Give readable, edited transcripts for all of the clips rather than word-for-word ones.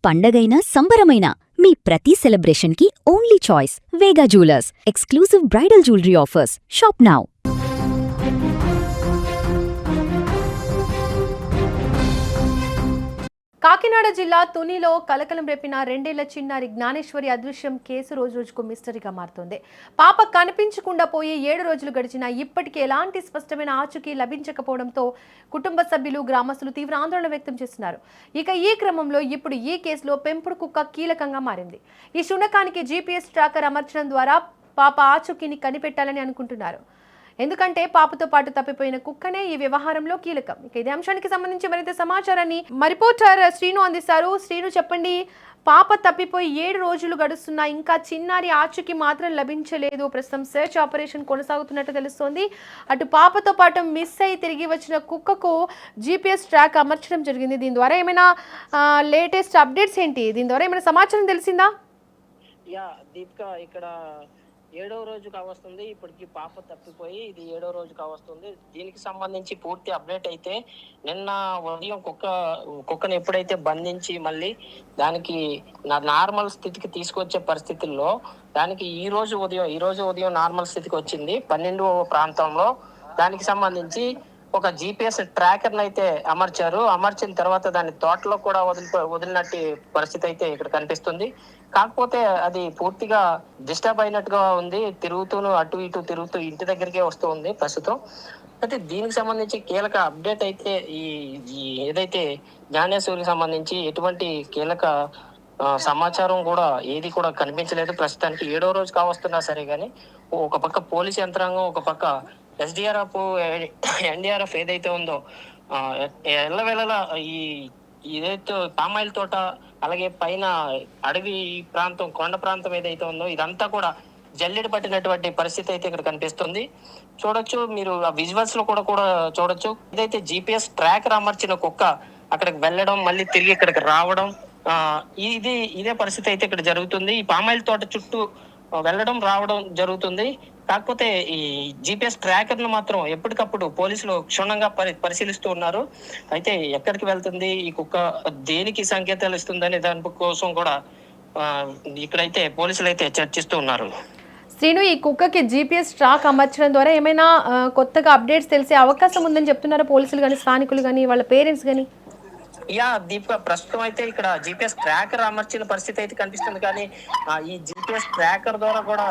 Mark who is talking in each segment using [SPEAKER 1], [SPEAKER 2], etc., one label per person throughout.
[SPEAKER 1] పండగైనా సంబరమైనా మీ ప్రతి సెలబ్రేషన్కి only choice Vega jewellers. Exclusive bridal jewellery offers. Shop now.
[SPEAKER 2] Kakinada జిల్లా తునిలో కలకలం రేపిన 2 ఏళ్ల చిన్నారి జ్ఞానేశ్వరి అదృశ్యం కేసు రోజురోజుకు మిస్టరీగా మారుతోంది. పాప కనిపించకుండా పోయి 7 రోజులు గడిచినా ఇప్పటికీ ఎలాంటి స్పష్టమైన ఆచూకీ లభించకపోవడంతో కుటుంబ సభ్యులు, గ్రామస్తులు తీవ్ర ఆందోళన వ్యక్తం చేస్తున్నారు. ఇక ఈ క్రమంలో ఇప్పుడు ఈ కేసులో పెంపుడు కుక్క కీలకంగా మారింది. ఈ శునకానికి GPS ట్రాకర్ అమర్చడం ద్వారా పాప ఆచూకీని కనిపెట్టాలని అనుకుంటున్నారు. ఎందుకంటే పాపతో పాటు తప్పిపోయిన కుక్కనే ఈ వ్యవహారంలో కీలకం. ఇక ఇదే అంశానికి సంబంధించి మరింత సమాచారాన్ని రిపోర్టర్ శ్రీను అందిస్తారు. శ్రీను, చెప్పండి, పాప తప్పిపోయి 7 రోజులు గడుస్తున్నా ఇంకా చిన్నారి ఆచూకీ మాత్రం లభించలేదు. ప్రస్తుతం సెర్చ్ ఆపరేషన్ కొనసాగుతున్నట్టు తెలుస్తోంది. అటు పాపతో పాటు మిస్ అయి తిరిగి వచ్చిన కుక్కకు GPS ట్రాక్ అమర్చడం జరిగింది. దీని ద్వారా ఏమైనా లేటెస్ట్ అప్డేట్స్ ఏంటి? దీని ద్వారా ఏమైనా సమాచారం తెలిసిందా?
[SPEAKER 3] దీపిక, ఇక్కడ 7వ రోజు కావస్తుంది. ఇప్పటికి పాప తప్పిపోయి ఇది 7వ రోజు కావస్తుంది. దీనికి సంబంధించి పూర్తి అప్డేట్ అయితే నిన్న ఉదయం కుక్కను ఎప్పుడైతే బంధించి మళ్ళీ దానికి నార్మల్ స్థితికి తీసుకొచ్చే పరిస్థితుల్లో దానికి ఈ రోజు ఉదయం నార్మల్ స్థితికి వచ్చింది 12 ప్రాంతంలో. దానికి సంబంధించి ఒక GPS ట్రాకర్ని అయితే అమర్చిన తర్వాత దాన్ని తోటలో కూడా వదిలినట్టు పరిస్థితి అయితే ఇక్కడ కనిపిస్తుంది. కాకపోతే అది పూర్తిగా డిస్టర్బ్ అయినట్టుగా ఉంది. అటు ఇటు తిరుగుతూ ఇంటి దగ్గరికే వస్తూ ఉంది ప్రస్తుతం. అయితే దీనికి సంబంధించి కీలక అప్డేట్ అయితే ఈ ఏదైతే జ్ఞానేశ్వరికి సంబంధించి ఎటువంటి కీలక సమాచారం కూడా ఏది కూడా కనిపించలేదు ప్రస్తుతానికి. 7వ రోజు కావస్తున్నా సరే గానీ ఒక పక్క పోలీస్ యంత్రాంగం, ఒక పక్క SDRF, NDRF ఏదైతే ఉందో ఎల్లవేళలా ఇదైతే పామాయిల్ తోట, అలాగే పైన అడవి ప్రాంతం, కొండ ప్రాంతం ఏదైతే ఉందో ఇదంతా కూడా జల్లెడ పట్టినటువంటి పరిస్థితి అయితే ఇక్కడ కనిపిస్తుంది. చూడొచ్చు, మీరు ఆ విజువల్స్ లో కూడా చూడొచ్చు. ఇదైతే GPS ట్రాకర్ అమర్చిన కుక్క అక్కడికి వెళ్ళడం, మళ్ళీ తిరిగి ఇక్కడికి రావడం, ఇదే పరిస్థితి అయితే ఇక్కడ జరుగుతుంది. ఈ పామాయిల్ తోట చుట్టూ వెళ్ళడం రావడం జరుగుతుంది. కాకపోతే ఈ GPS ట్రాకర్ ను మాత్రం ఎప్పటికప్పుడు పోలీసులు క్షుణ్ణంగా పరిశీలిస్తూ ఉన్నారు. అయితే ఎక్కడికి వెళ్తుంది ఈ కుక్క, దేనికి సంకేతాలు ఇస్తుందనే దాని కోసం కూడా ఇక్కడైతే పోలీసులు అయితే చర్చిస్తూ ఉన్నారు.
[SPEAKER 2] శ్రీను, ఈ కుక్కకి GPS ట్రాక్ అమర్చడం ద్వారా ఏమైనా కొత్తగా అప్డేట్స్ తెలిసే అవకాశం ఉందని చెప్తున్నారు పోలీసులు కానీ, స్థానికులు కానీ, వాళ్ళ పేరెంట్స్ కానీ?
[SPEAKER 3] దీపిక, ప్రస్తుతం అయితే ఇక్కడ GPS ట్రాకర్ అమర్చిన పరిస్థితి అయితే కనిపిస్తుంది. కానీ ఈ GPS ట్రాకర్ ద్వారా కూడా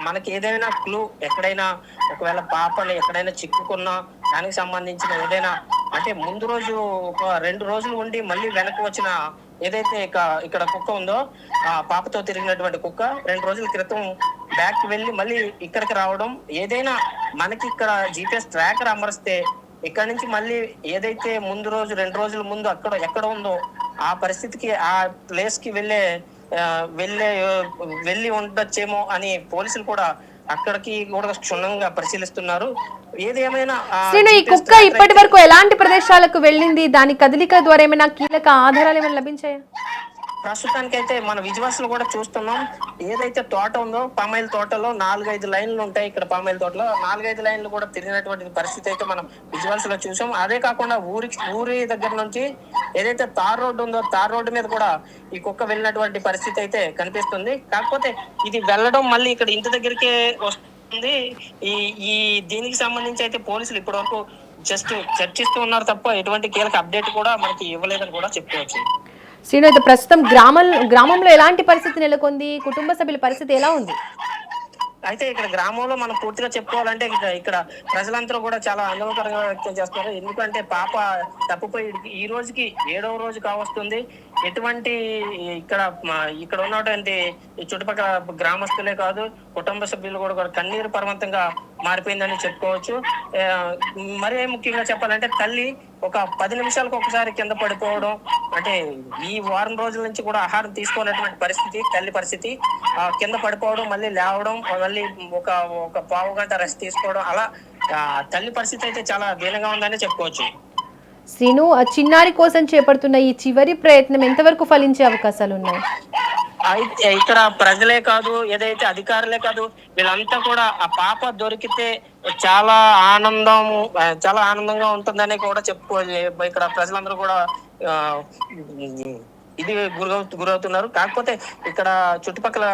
[SPEAKER 3] మనకి ఏదైనా క్లూ, ఎక్కడైనా ఒకవేళ పాపని ఎక్కడైనా చిక్కుకున్నా దానికి సంబంధించిన ఏదైనా, అంటే ముందు రోజు ఒక 2 రోజులు ఉండి మళ్ళీ వెనక్కి వచ్చిన ఏదైతే ఇక్కడ కుక్క ఉందో, ఆ పాపతో తిరిగినటువంటి కుక్క 2 రోజుల క్రితం బ్యాక్ వెళ్ళి మళ్ళీ ఇక్కడికి రావడం, ఏదైనా మనకి ఇక్కడ GPS ట్రాకర్ అమరిస్తే ఇక్కడ నుంచి మళ్ళీ ఏదైతే ముందు రోజు 2 రోజుల ముందు ఎక్కడ ఉందో ఆ పరిస్థితికి, ఆ ప్లేస్ కి వెళ్ళి ఉండొచ్చేమో అని పోలీసులు కూడా అక్కడికి కూడా క్షుణ్ణంగా పరిశీలిస్తున్నారు. ఏదేమైనా
[SPEAKER 2] ఈ కుక్క ఇప్పటి వరకు ఎలాంటి ప్రదేశాలకు వెళ్ళింది? దాని కదలిక ద్వారా ఏమైనా కీలక ఆధారాలు ఏమైనా లభించాయా?
[SPEAKER 3] ప్రస్తుతానికైతే మన విజువల్స్ లో కూడా చూస్తున్నాం. ఏదైతే తోట ఉందో పామాయిల్ తోటలో 4-5 లైన్లు ఉంటాయి. ఇక్కడ పామాయిల్ తోటలో 4-5 లైన్లు కూడా తిరిగినటువంటి పరిస్థితి అయితే మనం విజువల్స్ లో చూసాం. అదే కాకుండా ఊరి దగ్గర నుంచి ఏదైతే తార్ రోడ్డు ఉందో తార్ రోడ్డు మీద కూడా ఈ కుక్క వెళ్ళినటువంటి పరిస్థితి అయితే కనిపిస్తుంది. కాకపోతే ఇది వెళ్ళడం మళ్ళీ ఇక్కడ ఇంటి దగ్గరికే వస్తుంది. ఈ దీనికి సంబంధించి అయితే పోలీసులు ఇప్పటి వరకు జస్ట్ చర్చిస్తూ ఉన్నారు తప్ప ఎటువంటి కీలక అప్డేట్ కూడా మనకి ఇవ్వలేదని కూడా చెప్పుకోవచ్చు.
[SPEAKER 2] శ్రీను, అయితే ప్రస్తుతం గ్రామంలో ఎలాంటి పరిస్థితి నెలకొంది? కుటుంబ సభ్యుల పరిస్థితి ఎలా ఉంది?
[SPEAKER 3] అయితే ఇక్కడ గ్రామంలో మనం పూర్తిగా చెప్పుకోవాలంటే ఇక్కడ ప్రజలందరూ కూడా చాలా ఆందోళనకరంగా వ్యక్తం చేస్తున్నారు. ఎందుకంటే పాప తప్పిపోయి ఈ రోజుకి 7వ రోజు కావస్తుంది. ఎటువంటి ఇక్కడ ఉన్నటువంటి చుట్టుపక్కల గ్రామస్తులే కాదు, కుటుంబ సభ్యులు కూడా కన్నీరు పర్వంతంగా మారిపోయిందని చెప్పుకోవచ్చు. మరీ ముఖ్యంగా చెప్పాలంటే తల్లి ఒక 10 నిమిషాలకు ఒకసారి కింద పడిపోవడం, అంటే ఈ వారం రోజుల నుంచి కూడా ఆహారం తీసుకోనటువంటి పరిస్థితి, తల్లి పరిస్థితి, కింద పడిపోవడం, మళ్ళీ లేవడం, మళ్ళీ ఒక పావు గంట రెస్ట్ తీసుకోవడం, అలా తల్లి పరిస్థితి అయితే చాలా దీనంగా ఉందని చెప్పుకోవచ్చు.
[SPEAKER 2] శ్రీను, చిన్నారి కోసం చేపడుతున్న ఈ చివరి ప్రయత్నం ఎంతవరకు ఫలించే అవకాశాలు ఉన్నాయి?
[SPEAKER 3] అయితే ఇక్కడ ప్రజలే కాదు, ఏదైతే అధికారులే కాదు, వీళ్ళంతా కూడా ఆ పాప దొరికితే చాలా ఆనందంగా ఉంటుందని కూడా చెప్పుకోవాలి. ఇక్కడ ప్రజలందరూ కూడా ఇది గురవుతున్నారు. కాకపోతే ఇక్కడ చుట్టుపక్కల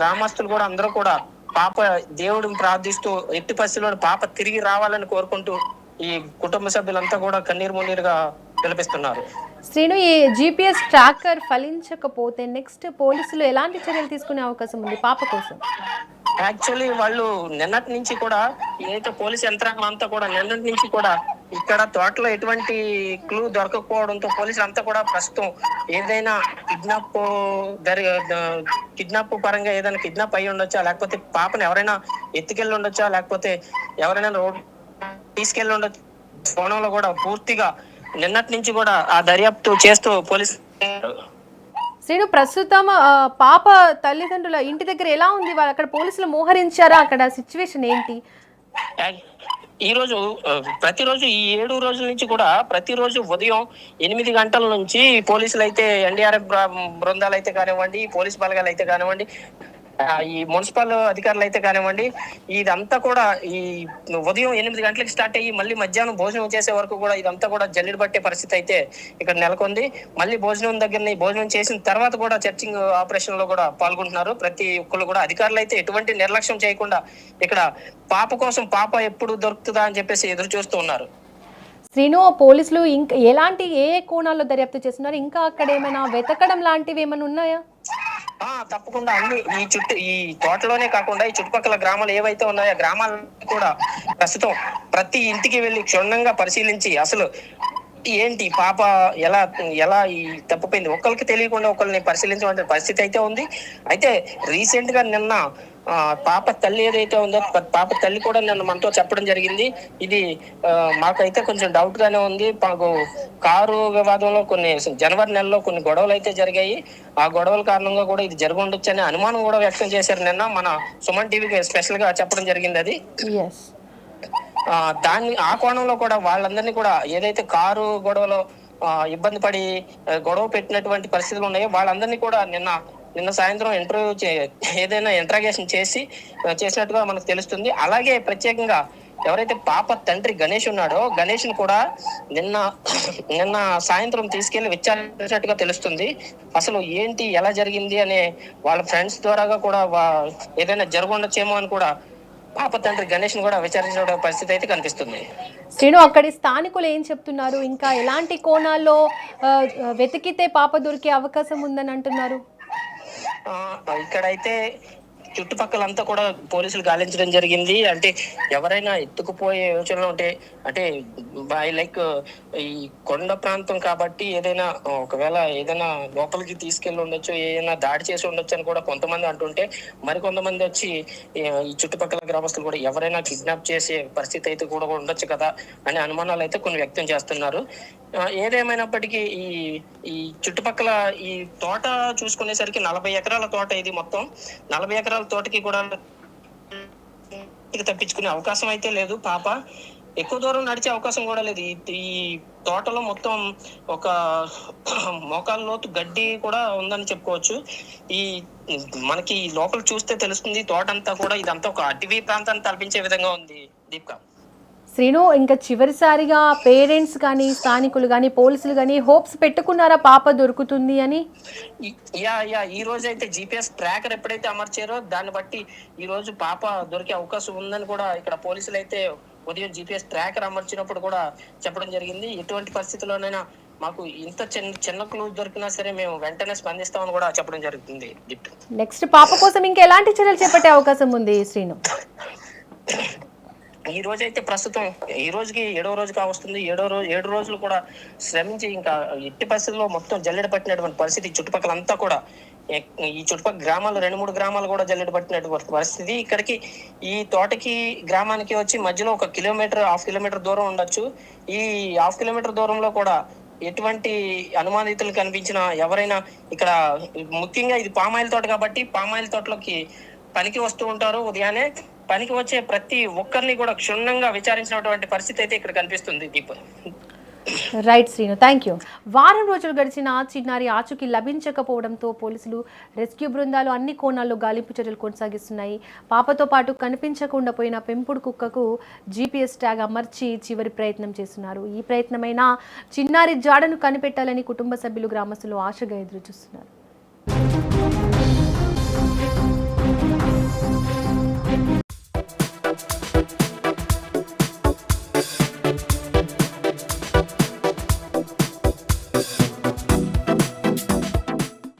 [SPEAKER 3] గ్రామస్తులు కూడా అందరూ కూడా పాప దేవుడిని ప్రార్థిస్తూ ఎట్టి పరిస్థితుల్లో పాప తిరిగి రావాలని కోరుకుంటూ ఈ కుటుంబ సభ్యులంతా కూడా కన్నీరు మున్నీరుగా పిలిపిస్తున్నారు.
[SPEAKER 2] శ్రీను, ఈ జీపీఎస్ ట్రాకర్ ఫలించకపోతే నెక్స్ట్ పోలీసులు ఎలాంటి చర్యలు తీసుకునే అవకాశం ఉంది పాప కోసం?
[SPEAKER 3] యాక్చువల్లీ వాళ్ళు నిన్నటి నుంచి కూడా ఏదైతే పోలీస్ యంత్రాంగం అంతా కూడా నిన్నటి నుంచి కూడా ఇక్కడ తోటలో ఎటువంటి క్లూ దొరకకపోవడంతో పోలీసులు అంతా కూడా ప్రస్తుతం ఏదైనా కిడ్నాప్ పరంగా ఏదైనా కిడ్నాప్ అయ్యి ఉండొచ్చా, లేకపోతే పాపను ఎవరైనా ఎత్తుకెళ్ళి ఉండొచ్చా, లేకపోతే ఎవరైనా రోడ్ తీసుకెళ్ళి ఉండొచ్చు కోణంలో కూడా పూర్తిగా నిన్నటి నుంచి కూడా ఆ దర్యాప్తు చేస్తూ పోలీసు.
[SPEAKER 2] శ్రీను, ప్రస్తుతం పాప తల్లిదండ్రుల ఇంటి దగ్గర ఎలా ఉంది? వాళ్ళు అక్కడ పోలీసులు మోహరించారా? అక్కడ సిచ్యువేషన్ ఏంటి?
[SPEAKER 3] ఈ రోజు ప్రతిరోజు ఈ 7 రోజుల నుంచి కూడా ప్రతిరోజు ఉదయం 8 గంటల నుంచి పోలీసులు అయితే ఎన్డీఆర్ఎఫ్ బృందాలు అయితే కానివ్వండి, పోలీస్ బలగాలు అయితే కానివ్వండి, ఈ మున్సిపల్ అధికారులు అయితే కానివ్వండి, ఇదంతా కూడా ఈ ఉదయం 8 గంటలకు స్టార్ట్ అయ్యి మళ్ళీ మధ్యాహ్నం భోజనం చేసే వరకు కూడా ఇదంతా కూడా జల్లెడ పట్టే పరిస్థితి అయితే ఇక్కడ నెలకొంది. మళ్ళీ భోజనం చేసిన తర్వాత కూడా సెర్చింగ్ ఆపరేషన్ లో కూడా పాల్గొంటున్నారు. ప్రతి ఒక్కరు కూడా అధికారులు అయితే ఎటువంటి నిర్లక్ష్యం చేయకుండా ఇక్కడ పాప కోసం పాప ఎప్పుడు దొరుకుతుందా అని చెప్పేసి ఎదురు చూస్తూ ఉన్నారు.
[SPEAKER 2] శ్రీను, పోలీసులు ఇంకా ఏ కోణాల్లో దర్యాప్తు చేస్తున్నారు? ఇంకా అక్కడ ఏమైనా వెతకడం లాంటివి ఏమైనా ఉన్నాయా?
[SPEAKER 3] తప్పకుండా అన్ని ఈ తోటలోనే కాకుండా ఈ చుట్టుపక్కల గ్రామాలు ఏవైతే ఉన్నాయో గ్రామాలను కూడా ప్రస్తుతం ప్రతి ఇంటికి వెళ్లి క్షుణ్ణంగా పరిశీలించి అసలు ఏంటి పాప ఎలా ఈ తప్పిపోయింది ఒక్కరికి తెలియకుండా ఒకరిని పరిశీలించే పరిస్థితి అయితే ఉంది. అయితే రీసెంట్ గా నిన్న పాప తల్లి ఏదైతే ఉందో పాప తల్లి కూడా నిన్న మనతో చెప్పడం జరిగింది. ఇది మాకైతే కొంచెం డౌట్ గానే ఉంది. మాకు కారు వివాదంలో జనవరి నెలలో కొన్ని గొడవలు అయితే జరిగాయి. ఆ గొడవల కారణంగా కూడా ఇది జరిగి ఉండొచ్చు అనే అనుమానం కూడా వ్యక్తం చేశారు. నిన్న మన సుమన్ టీవీకి స్పెషల్ గా చెప్పడం జరిగింది. అది ఆ కోణంలో కూడా వాళ్ళందరినీ కూడా ఏదైతే కారు గొడవలో ఇబ్బంది పడి గొడవ పెట్టినటువంటి పరిస్థితులు ఉన్నాయో వాళ్ళందరినీ కూడా నిన్న సాయంత్రం ఏదైనా ఇంట్రాగేషన్ చేసినట్టుగా మనకు తెలుస్తుంది. అలాగే ప్రత్యేకంగా ఎవరైతే పాప తండ్రి గణేష్ ఉన్నాడో గణేష్ ను కూడా నిన్న సాయంత్రం తీసుకెళ్లి విచారించినట్టుగా తెలుస్తుంది. అసలు ఏంటి ఎలా జరిగింది అనే వాళ్ళ ఫ్రెండ్స్ ద్వారా కూడా ఏదైనా జరుగుండొచ్చేమో అని కూడా పాప తండ్రి గణేష్ ను కూడా విచారించిన పరిస్థితి అయితే కనిపిస్తుంది.
[SPEAKER 2] శ్రీను, అక్కడి స్థానికులు ఏం చెప్తున్నారు? ఇంకా ఎలాంటి కోణాల్లో వెతికితే పాప దొరికే అవకాశం ఉందని అంటున్నారు?
[SPEAKER 3] ఇక్కడైతే చుట్టుపక్కలంతా కూడా పోలీసులు గాలించడం జరిగింది. అంటే ఎవరైనా ఎత్తుకుపోయే యోచనలో అంటే లైక్ ఈ కొండ ప్రాంతం కాబట్టి ఏదైనా ఒకవేళ ఏదైనా లోపలికి తీసుకెళ్లి ఉండొచ్చు, ఏదైనా దాడి చేసి ఉండొచ్చు అని కూడా కొంతమంది అంటుంటే, మరికొంతమంది వచ్చి ఈ చుట్టుపక్కల గ్రామస్తులు కూడా ఎవరైనా కిడ్నాప్ చేసే పరిస్థితి అయితే కూడా ఉండొచ్చు కదా అనే అనుమానాలు అయితే కొన్ని వ్యక్తం చేస్తున్నారు. ఏదేమైనప్పటికీ ఈ చుట్టుపక్కల ఈ తోట చూసుకునేసరికి 40 ఎకరాల తోట ఇది మొత్తం. 40 ఎకరాల తోటకి కూడా తప్పించుకునే అవకాశం అయితే లేదు. పాప ఎక్కువ దూరం నడిచే అవకాశం కూడా లేదు. ఈ తోటలో మొత్తం ఒక మోకాల లోతు గడ్డి కూడా ఉందని చెప్పుకోవచ్చు. మనకి లోపల చూస్తే తెలుస్తుంది తోట అంతా కూడా ఇదంతా ఒక అటవీ ప్రాంతాన్ని తలపించే విధంగా ఉంది. దీపిక,
[SPEAKER 2] శ్రీను, ఇంకా చివరిసారిగా పేరెంట్స్ కానీ స్థానికులు కానీ పోలీసులు కానీ హోప్స్ పెట్టుకున్నారా పాప దొరుకుతుంది అని?
[SPEAKER 3] ఈ రోజు అయితే జీపీఎస్ ట్రాకర్ ఎప్పుడైతే అమర్చారో దాన్ని బట్టి ఈ రోజు పాప దొరికే అవకాశం ఉందని కూడా ఇక్కడ పోలీసులు అయితే ఉదయం జీపీఎస్ ట్రాకర్ అమర్చినప్పుడు కూడా చెప్పడం జరిగింది. ఎటువంటి పరిస్థితుల్లోనైనా మాకు ఇంత చిన్న క్లూ దొరికినా సరే మేము వెంటనే స్పందిస్తామని కూడా చెప్పడం జరుగుతుంది.
[SPEAKER 2] నెక్స్ట్ పాప కోసం ఇంకా ఎలాంటి చర్యలు చేపట్టే అవకాశం ఉంది శ్రీను?
[SPEAKER 3] ఈ రోజు అయితే ప్రస్తుతం ఈ రోజుకి 7వ రోజు కావస్తుంది. 7 రోజులు కూడా శ్రమించి ఇంకా ఎట్టి పరిస్థితుల్లో మొత్తం జల్లెడ పట్టినటువంటి పరిస్థితి. చుట్టుపక్కలంతా కూడా ఈ చుట్టుపక్కల గ్రామాలు 2-3 గ్రామాలు కూడా జల్లెడ పట్టినటువంటి పరిస్థితి. ఇక్కడికి ఈ తోటకి గ్రామానికి వచ్చి మధ్యలో 1 కిలోమీటర్ 1/2 కిలోమీటర్ దూరం ఉండొచ్చు. ఈ 1/2 కిలోమీటర్ దూరంలో కూడా ఎటువంటి అనుమానితులు కనిపించినా ఎవరైనా ఇక్కడ ముఖ్యంగా ఇది పామాయిల్ తోట కాబట్టి పామాయిల్ తోటలోకి పనికి వస్తూ ఉంటారు. ఉదయాన్నే పనికి వచ్చే ప్రతి ఒక్కరిని కూడా క్షుణ్ణంగా విచారించినటువంటి పరిస్థితి అయితే ఇక్కడ కనిపిస్తుంది.
[SPEAKER 2] Right Srinu, thank you. వారం రోజులు గడిచిన చిన్నారి ఆచూకీ లభించకపోవడంతో పోలీసులు, రెస్క్యూ బృందాలు అన్ని కోణాల్లో గాలింపు చర్యలు కొనసాగిస్తున్నాయి. పాపతో పాటు కనిపించకుండా పోయిన పెంపుడు కుక్కకు GPS ట్యాగ్ అమర్చి చివరి ప్రయత్నం చేస్తున్నారు. ఈ ప్రయత్నమైనా చిన్నారి జాడను కనిపెట్టాలని కుటుంబ సభ్యులు, గ్రామస్తులు ఆశగా ఎదురు చూస్తున్నారు.